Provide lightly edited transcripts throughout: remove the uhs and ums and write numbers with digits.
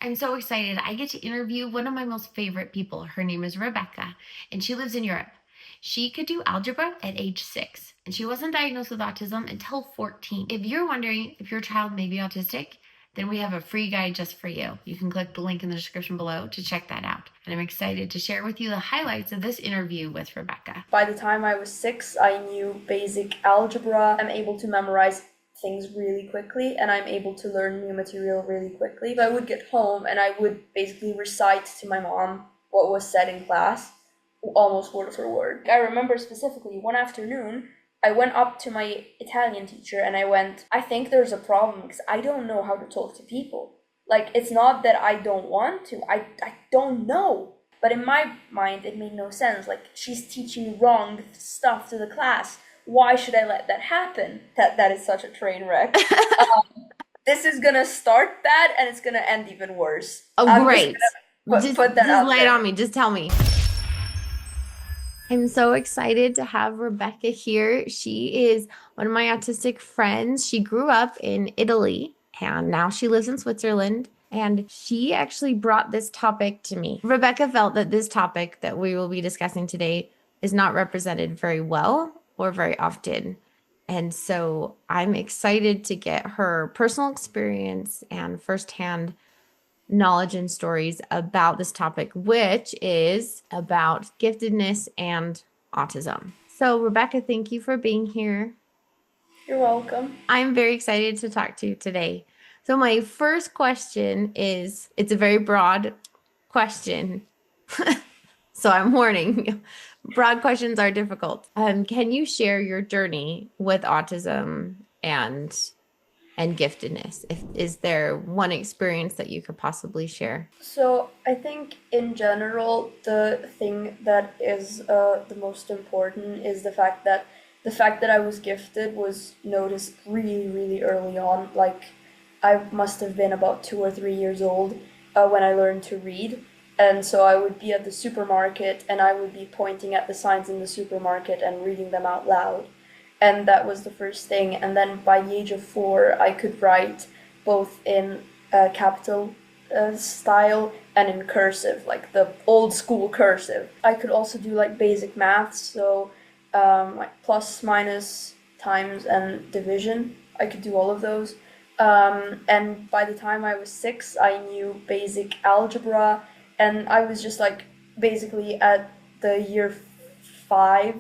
I'm so excited. I get to interview one of my most favorite people. Her name is Rebecca, and she lives in Europe. She could do algebra at age 6, and she wasn't diagnosed with autism until 14. If you're wondering if your child may be autistic, then we have a free guide just for you. You can click the link in the description below to check that out. And I'm excited to share with you the highlights of this interview with Rebecca. By the time I was 6, I knew basic algebra. I'm able to memorize things really quickly, and I'm able to learn new material really quickly. So I would get home and I would basically recite to my mom what was said in class, almost word for word. I remember specifically one afternoon, I went up to my Italian teacher and I went, I think there's a problem because I don't know how to talk to people. Like, it's not that I don't want to, I don't know. But in my mind, it made no sense. Like, she's teaching wrong stuff to the class. Why should I let that happen? That is such a train wreck. This is gonna start bad and it's gonna end even worse. Oh, I'm great. just put that out lay it there. on me. Just tell me. I'm so excited to have Rebecca here. She is one of my autistic friends. She grew up in Italy and now she lives in Switzerland. And she actually brought this topic to me. Rebecca felt that this topic that we will be discussing today is not represented very well or very often. And so I'm excited to get her personal experience and firsthand knowledge and stories about this topic, which is about giftedness and autism. So, Rebecca, thank you for being here. You're welcome. I'm very excited to talk to you today. So, my first question is it's a very broad question. So, I'm warning broad questions are difficult. Can you share your journey with autism and giftedness? Is there one experience that you could possibly share? So I think in general, the thing that is the most important is the fact that I was gifted was noticed really, really early on. Like, I must have been about 2 or 3 years old when I learned to read. And so I would be at the supermarket and I would be pointing at the signs in the supermarket and reading them out loud. And that was the first thing. And then by the age of 4, I could write both in capital style and in cursive, like the old school cursive. I could also do like basic maths, so like plus, minus, times, and division. I could do all of those. And by the time I was 6, I knew basic algebra, and I was just like basically at the year 5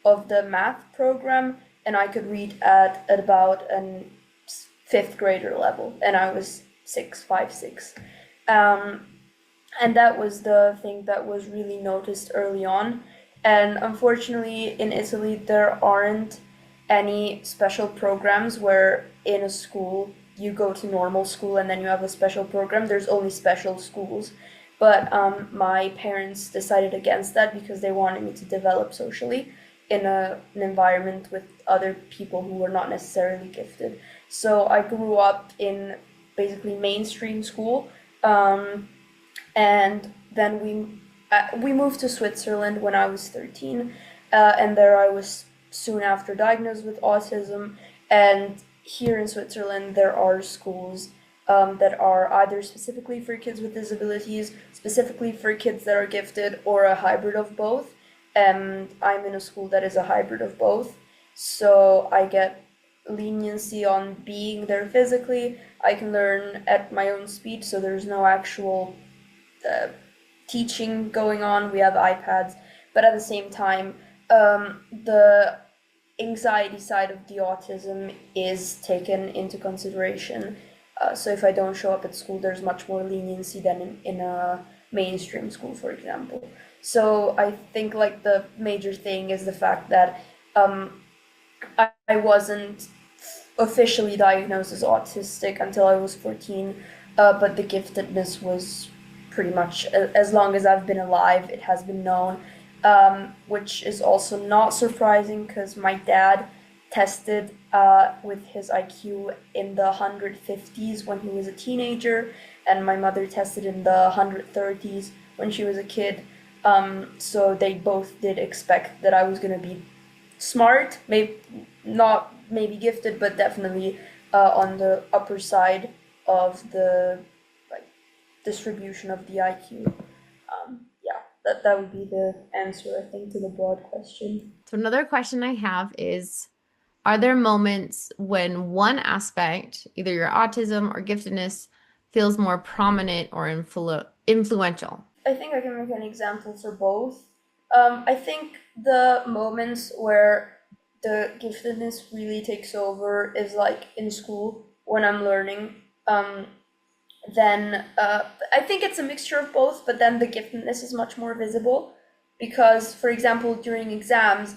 of the math program, and I could read at about an fifth grader level, and I was 6, 5, 6. Um, and that was the thing that was really noticed early on. And unfortunately, in Italy, there aren't any special programs where in a school you go to normal school and then you have a special program. There's only special schools. But my parents decided against that because they wanted me to develop socially in an environment with other people who were not necessarily gifted. So I grew up in basically mainstream school, and then we moved to Switzerland when I was 13, and there I was soon after diagnosed with autism. And here in Switzerland, there are schools that are either specifically for kids with disabilities, specifically for kids that are gifted, or a hybrid of both. And I'm in a school that is a hybrid of both. So I get leniency on being there physically. I can learn at my own speed, so there's no actual uh, teaching going on. We have iPads, but at the same time, the anxiety side of the autism is taken into consideration. So if I don't show up at school, there's much more leniency than in a mainstream school, for example. So I think like the major thing is the fact that I wasn't officially diagnosed as autistic until I was 14, but the giftedness was pretty much as long as I've been alive, it has been known, which is also not surprising because my dad tested with his IQ in the 150s when he was a teenager, and my mother tested in the 130s when she was a kid. So they both did expect that I was going to be smart, maybe not maybe gifted, but definitely on the upper side of the like distribution of the IQ. Yeah, that would be the answer, I think, to the broad question. So another question I have is, are there moments when one aspect, either your autism or giftedness, feels more prominent or influential? I think I can make an example for both. I think the moments where the giftedness really takes over is like in school when I'm learning. Then I think it's a mixture of both, but then the giftedness is much more visible because, for example, during exams,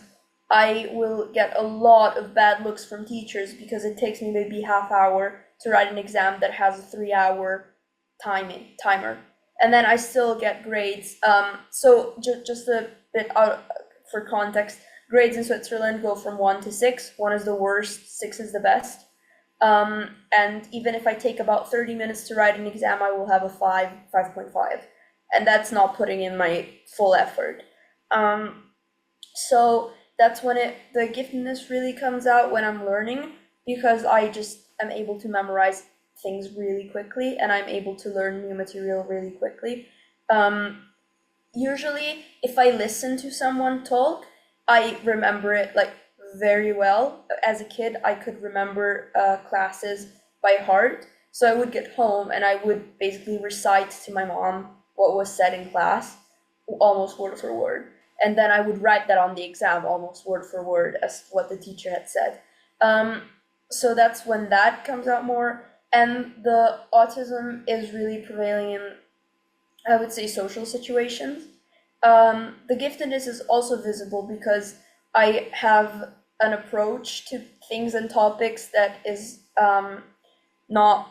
I will get a lot of bad looks from teachers because it takes me maybe half hour to write an exam that has a 3 hour timer, and then I still get grades. So just a bit out for context, grades in Switzerland go from 1 to 6. 1 is the worst, 6 is the best. And even if I take about 30 minutes to write an exam, I will have a 5.5. And that's not putting in my full effort. So that's when the giftedness really comes out when I'm learning, because I just am able to memorize things really quickly and I'm able to learn new material really quickly. Usually, if I listen to someone talk, I remember it like very well. As a kid, I could remember classes by heart. So I would get home and I would basically recite to my mom what was said in class, almost word for word. And then I would write that on the exam almost word for word as what the teacher had said. So that's when that comes out more. And the autism is really prevailing in, I would say, social situations. The giftedness is also visible because I have an approach to things and topics that is not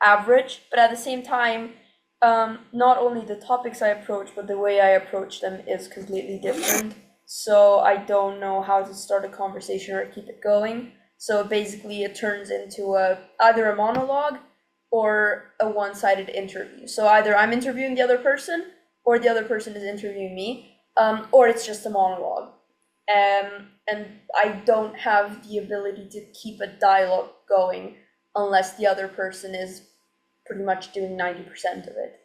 average, but at the same time, not only the topics I approach, but the way I approach them is completely different. So I don't know how to start a conversation or keep it going. So basically, it turns into either a monologue or a one-sided interview. So either I'm interviewing the other person, or the other person is interviewing me, or it's just a monologue. And I don't have the ability to keep a dialogue going unless the other person is pretty much doing 90% of it.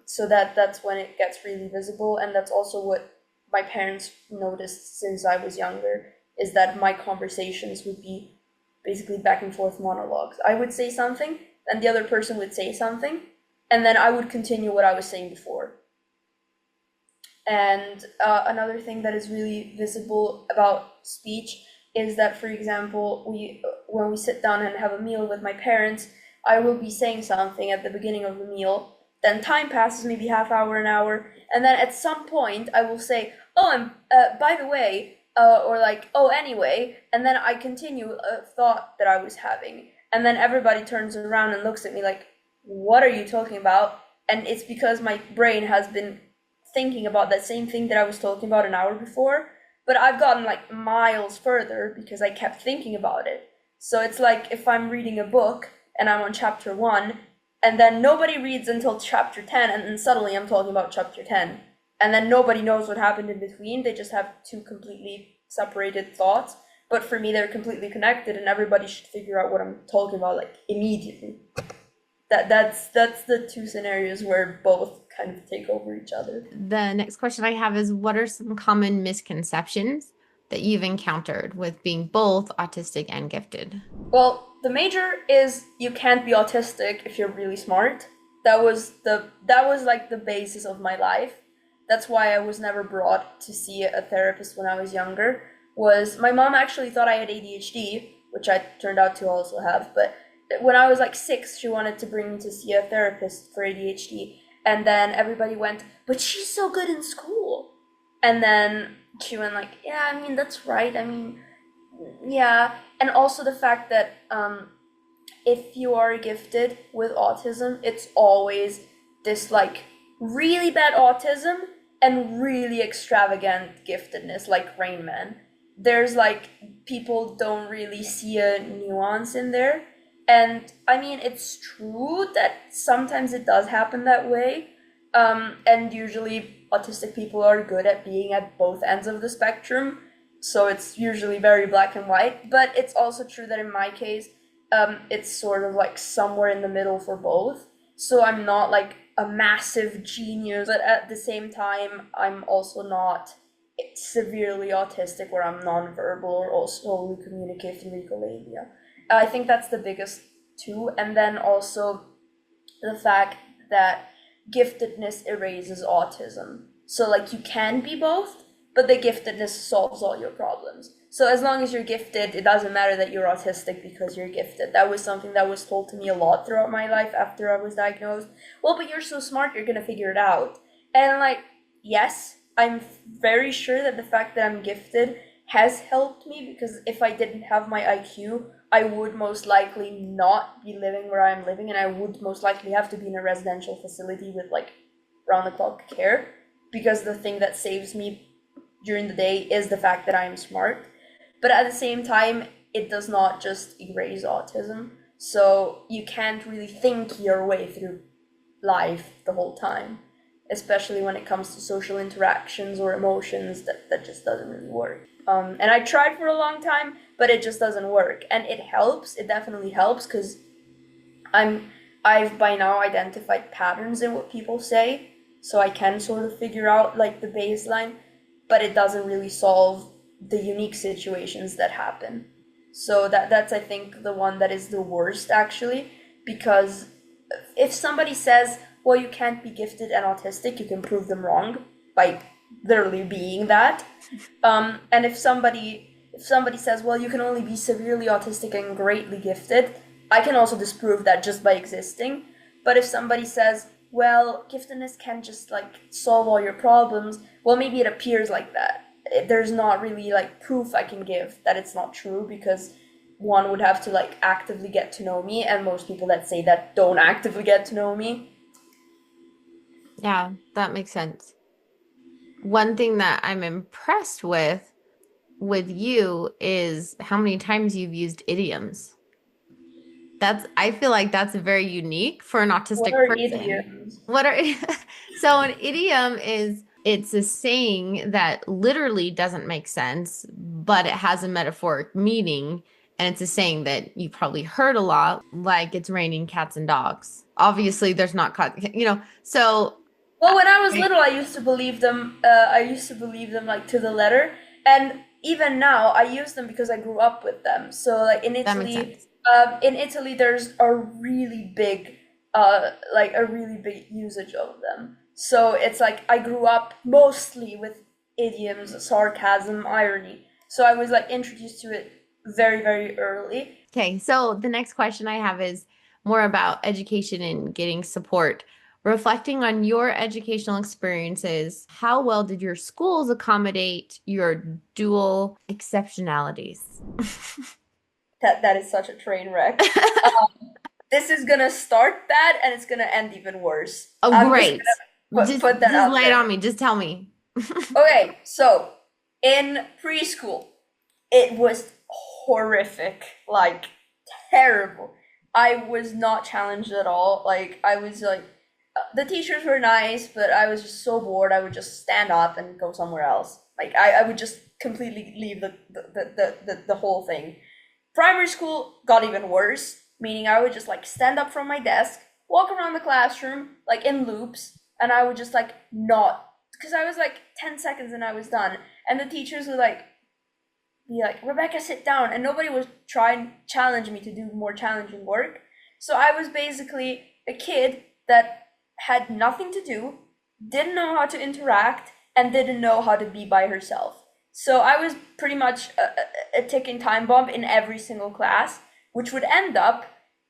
So that's when it gets really visible, and that's also what my parents noticed since I was younger, is that my conversations would be basically back and forth monologues. I would say something, then the other person would say something, and then I would continue what I was saying before. And another thing that is really visible about speech is that, for example, when we sit down and have a meal with my parents, I will be saying something at the beginning of the meal, then time passes, maybe half hour, an hour, and then at some point I will say, oh, and by the way, or like, oh, anyway, and then I continue a thought that I was having, and then everybody turns around and looks at me like, what are you talking about? And it's because my brain has been thinking about that same thing that I was talking about an hour before, but I've gotten like miles further because I kept thinking about it. So it's like if I'm reading a book and I'm on chapter 1, and then nobody reads until chapter 10, and then suddenly I'm talking about chapter 10. And then nobody knows what happened in between. They just have two completely separated thoughts. But for me, they're completely connected, and everybody should figure out what I'm talking about like immediately. That's the two scenarios where both kind of take over each other. The next question I have is, what are some common misconceptions that you've encountered with being both autistic and gifted? Well, the major is you can't be autistic if you're really smart. That was like the basis of my life. That's why I was never brought to see a therapist when I was younger. Was my mom actually thought I had ADHD, which I turned out to also have, but when I was like 6, she wanted to bring me to see a therapist for ADHD, and then everybody went, "But she's so good in school." And then she went like, "Yeah, I mean that's right. I mean, yeah." And also the fact that if you are gifted with autism, it's always this like really bad autism and really extravagant giftedness, like Rain Man. There's like people don't really see a nuance in there. And I mean, it's true that sometimes it does happen that way. And usually autistic people are good at being at both ends of the spectrum. So it's usually very black and white. But it's also true that in my case, it's sort of like somewhere in the middle for both. So I'm not like a massive genius, but at the same time, I'm also not severely autistic where I'm nonverbal or also only communicate through echolalia. I think that's the biggest two. And then also the fact that giftedness erases autism. So like you can be both, but the giftedness solves all your problems. So as long as you're gifted, it doesn't matter that you're autistic because you're gifted. That was something that was told to me a lot throughout my life after I was diagnosed. Well, but you're so smart, you're gonna figure it out. And like, yes, I'm very sure that the fact that I'm gifted has helped me, because if I didn't have my IQ, I would most likely not be living where I'm living, and I would most likely have to be in a residential facility with like round the clock care, because the thing that saves me during the day is the fact that I am smart. But at the same time, it does not just erase autism. So you can't really think your way through life the whole time, especially when it comes to social interactions or emotions. That just doesn't really work. And I tried for a long time, but it just doesn't work. And it helps. It definitely helps because I'm I've by now identified patterns in what people say, so I can sort of figure out like the baseline, but it doesn't really solve the unique situations that happen. So that's I think the one that is the worst actually, because if somebody says, well, you can't be gifted and autistic, you can prove them wrong by literally being that. And if somebody says, well, you can only be severely autistic and greatly gifted, I can also disprove that just by existing. But if somebody says, well, giftedness can just like solve all your problems, well, maybe it appears like that. There's not really like proof I can give that it's not true, because one would have to like actively get to know me, and most people that say that don't actively get to know me. Yeah, that makes sense. One thing that I'm impressed with you is how many times you've used idioms. I feel like that's very unique for an What autistic are person. idioms? What are so an idiom is it's a saying that literally doesn't make sense, but it has a metaphoric meaning. And it's a saying that you probably heard a lot, like it's raining cats and dogs. Obviously, there's not cats, so Well, when I was I- little, I used to believe them. I used to believe them like to the letter, and even now, I use them because I grew up with them. So, like that makes sense. In Italy, there's a really big usage of them. So it's like I grew up mostly with idioms, sarcasm, irony. So I was like introduced to it very, very early. Okay, so the next question I have is more about education and getting support. Reflecting on your educational experiences, how well did your schools accommodate your dual exceptionalities? That is such a train wreck. This is gonna start bad and it's gonna end even worse. Oh, I'm just great. gonna Just put that just out lay it there. on me. Just tell me. Okay, so in preschool, it was horrific, like terrible. I was not challenged at all. Like I was like, the teachers were nice, but I was just so bored. I would just stand up and go somewhere else. Like I would just completely leave the whole thing. Primary school got even worse, meaning I would just like stand up from my desk, walk around the classroom like in loops, and I would just like not, because I was like 10 seconds and I was done. And the teachers would like be like, Rebecca, sit down. And nobody was trying to challenge me to do more challenging work. So I was basically a kid that had nothing to do, didn't know how to interact, and didn't know how to be by herself. So I was pretty much a ticking time bomb in every single class, which would end up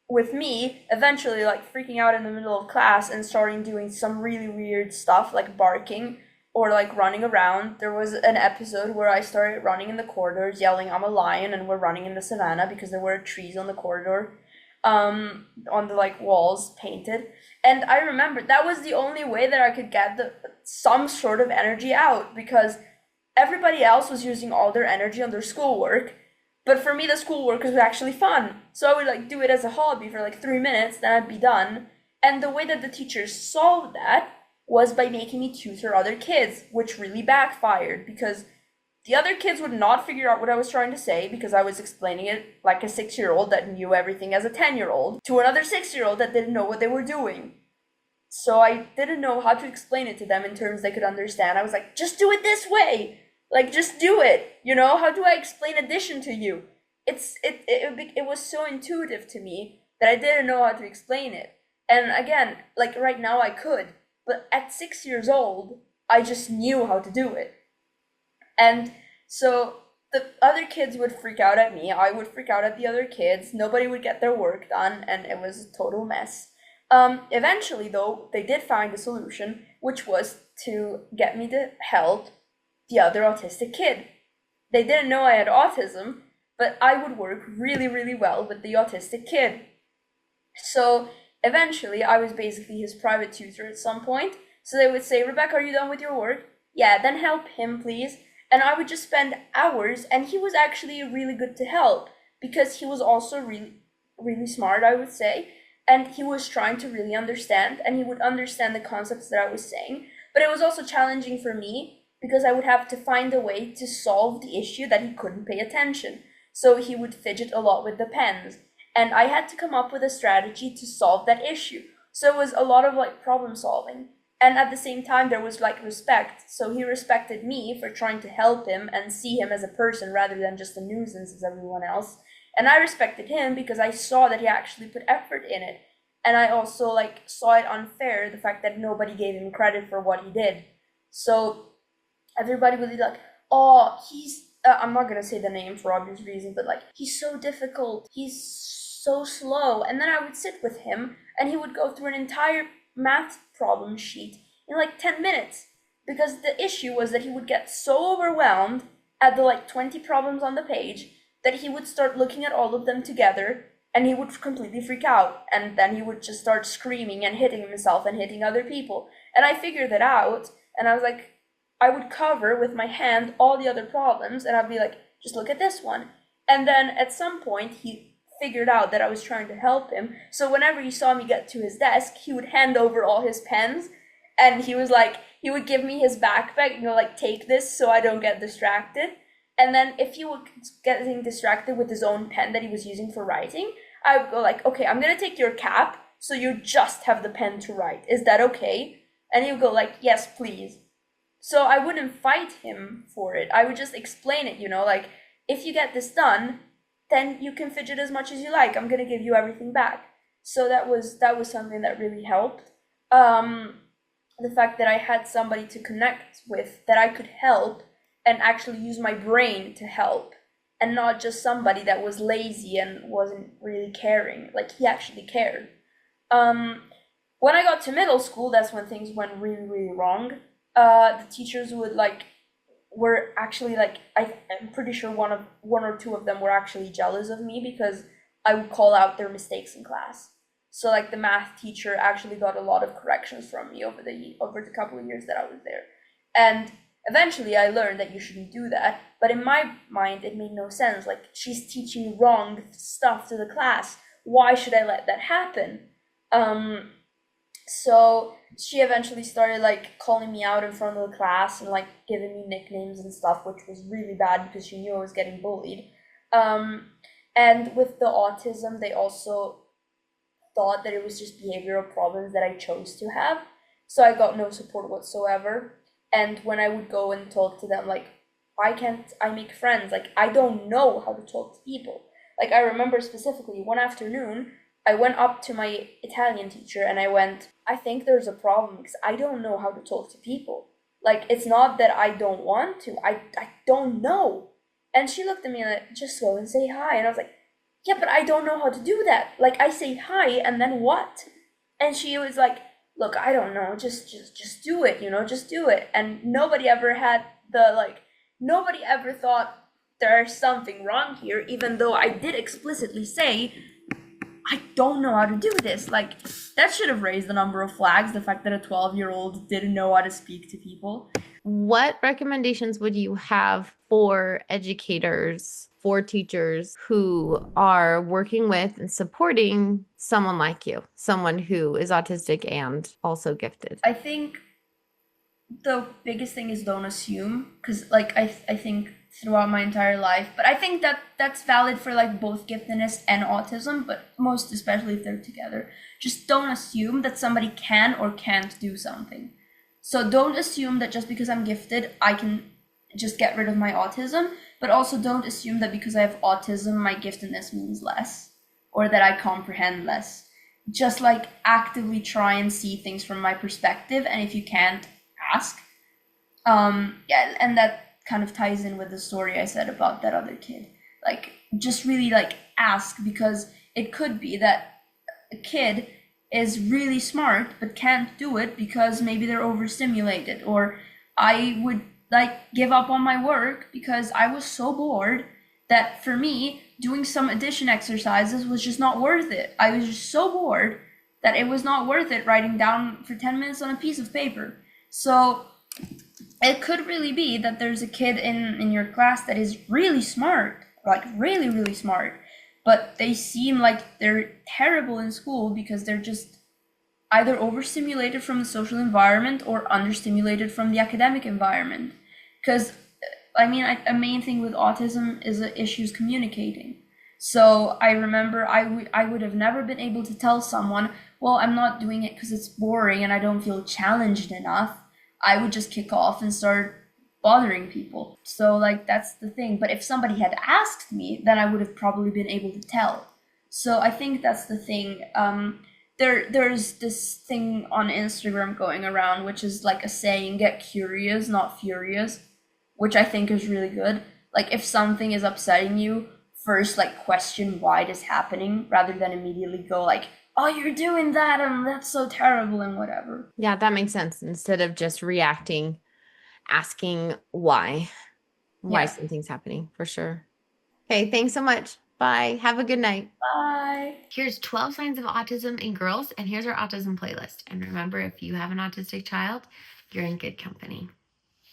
with me eventually like freaking out in the middle of class and starting doing some really weird stuff like barking or like running around. There was an episode where I started running in the corridors, yelling, I'm a lion, and we're running in the savannah because there were trees on the corridor, on the like walls painted. And I remember that was the only way that I could get some sort of energy out, because everybody else was using all their energy on their schoolwork. But for me, the schoolwork was actually fun. So I would like do it as a hobby for like 3 minutes, then I'd be done. And the way that the teachers solved that was by making me tutor other kids, which really backfired because The other kids would not figure out what I was trying to say because I was explaining it like a 6-year-old that knew everything as a 10-year-old to another 6-year-old that didn't know what they were doing. So I didn't know how to explain it to them in terms they could understand. I was like, just do it this way. Like, just do it. You know, how do I explain addition to you? It was so intuitive to me that I didn't know how to explain it. And again, like right now I could, but at 6 years old, I just knew how to do it. And so the other kids would freak out at me. I would freak out at the other kids. Nobody would get their work done, and it was a total mess. Eventually, though, they did find a solution, which was to get me to help the other autistic kid. They didn't know I had autism, but I would work really, really well with the autistic kid. So eventually, I was basically his private tutor at some point. So they would say, Rebecca, are you done with your work? Yeah, then help him, please. And I would just spend hours, and he was actually really good to help because he was also really, really smart, I would say. And he was trying to really understand, and he would understand the concepts that I was saying. But it was also challenging for me because I would have to find a way to solve the issue that he couldn't pay attention. So he would fidget a lot with the pens. And I had to come up with a strategy to solve that issue. So it was a lot of like problem solving. And at the same time, there was like respect. So he respected me for trying to help him and see him as a person rather than just a nuisance as everyone else. And I respected him because I saw that he actually put effort in it. And I also like saw it unfair, the fact that nobody gave him credit for what he did. So everybody would be like, oh, I'm not gonna say the name for obvious reasons, but like, he's so difficult, he's so slow. And then I would sit with him and he would go through an entire math problem sheet in like 10 minutes. Because the issue was that he would get so overwhelmed at the like 20 problems on the page that he would start looking at all of them together and he would completely freak out. And then he would just start screaming and hitting himself and hitting other people. And I figured that out and I was like, I would cover with my hand all the other problems and I'd be like, just look at this one. And then at some point he figured out that I was trying to help him. So whenever he saw me get to his desk, he would hand over all his pens and he was like, he would give me his backpack and go like, take this so I don't get distracted. And then if he was getting distracted with his own pen that he was using for writing, I would go like, okay, I'm gonna take your cap so you just have the pen to write. Is that okay? And he would go like, yes, please. So I wouldn't fight him for it. I would just explain it, like, if you get this done, then you can fidget as much as you like. I'm gonna give you everything back. So that was something that really helped. The fact that I had somebody to connect with, that I could help and actually use my brain to help, and not just somebody that was lazy and wasn't really caring. Like, he actually cared. When I got to middle school, that's when things went really, really wrong. The teachers were actually like, I'm pretty sure one or two of them were actually jealous of me because I would call out their mistakes in class. So like the math teacher actually got a lot of corrections from me over the couple of years that I was there. And eventually I learned that you shouldn't do that, but in my mind it made no sense. Like, she's teaching wrong stuff to the class. Why should I let that happen? So she eventually started like calling me out in front of the class and like giving me nicknames and stuff, which was really bad because she knew I was getting bullied. And with the autism, they also thought that it was just behavioral problems that I chose to have. So I got no support whatsoever. And when I would go and talk to them, like, why can't I make friends? Like, I don't know how to talk to people. Like, I remember specifically one afternoon, I went up to my Italian teacher and I went, I think there's a problem because I don't know how to talk to people. Like, it's not that I don't want to, I don't know. And she looked at me like, just go and say hi. And I was like, yeah, but I don't know how to do that. Like, I say hi and then what? And she was like, look, I don't know, just do it, just do it. And nobody ever thought there's something wrong here, even though I did explicitly say, I don't know how to do this. Like, that should have raised a number of flags, the fact that a 12-year-old didn't know how to speak to people. What recommendations would you have for educators, for teachers who are working with and supporting someone like you, someone who is autistic and also gifted? I think the biggest thing is don't assume, because like I think throughout my entire life. But I think that that's valid for like both giftedness and autism, but most especially if they're together. Just don't assume that somebody can or can't do something. So don't assume that just because I'm gifted, I can just get rid of my autism, but also don't assume that because I have autism, my giftedness means less or that I comprehend less. Just like actively try and see things from my perspective, and if you can't, ask. Yeah, and that kind of ties in with the story I said about that other kid. Like, just really like ask, because it could be that a kid is really smart but can't do it because maybe they're overstimulated, or I would like give up on my work because I was so bored that for me doing some addition exercises was just not worth it. I was just so bored that it was not worth it writing down for 10 minutes on a piece of paper. So it could really be that there's a kid in your class that is really smart, like really, really smart, but they seem like they're terrible in school because they're just either overstimulated from the social environment or understimulated from the academic environment. Because, I mean, a main thing with autism is the issues communicating. So I remember I would have never been able to tell someone, well, I'm not doing it because it's boring and I don't feel challenged enough. I would just kick off and start bothering people. So like that's the thing. But if somebody had asked me, then I would have probably been able to tell. So I think that's the thing. There's this thing on Instagram going around, which is like a saying, get curious, not furious, which I think is really good. Like if something is upsetting you, first like question why it is happening rather than immediately go like, oh, you're doing that and that's so terrible and whatever. Yeah, that makes sense. Instead of just reacting, asking why Yeah. something's happening for sure. Okay, thanks so much. Bye. Have a good night. Bye. Here's 12 signs of autism in girls, and here's our autism playlist. And remember, if you have an autistic child, you're in good company.